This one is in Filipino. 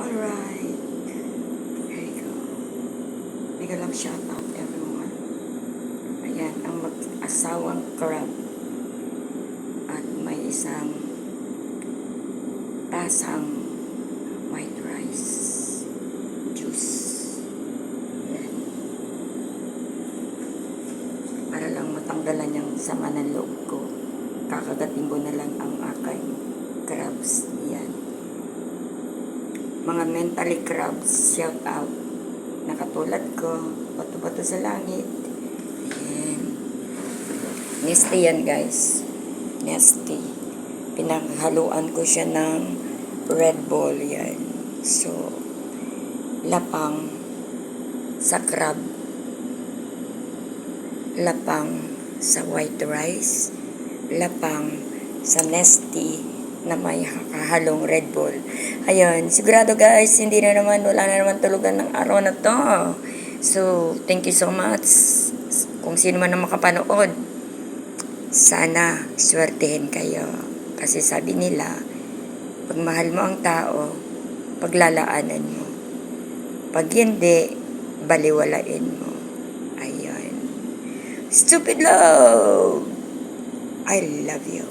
Alright. There you go. Mega love shout out everyone. Ayan, ang mag-asawang crab. At may isang tasang white rice. Juice. Ayan. Para lang matanggalan yung sama ng loob ko. Kakagating ko na lang ang aking crabs. Yan. Mga mentally crabs, shout out. Nakatulad ko, bato-bato sa langit. Ayan. Nesty yan guys. Nesty. Pinaghaluan ko siya ng Red Bull. Yan. So, lapang sa crab. Lapang sa white rice. Lapang sa Nesty na may kahalong Red Bull. Ayun, sigurado guys, wala na naman tulugan ng araw na to. So, thank you so much. Kung sino man ang makapanood, sana swertehin kayo. Kasi sabi nila, pag mahal mo ang tao, paglalaanan mo. Pag hindi, baliwalain mo. Ayun. Stupid love! I love you.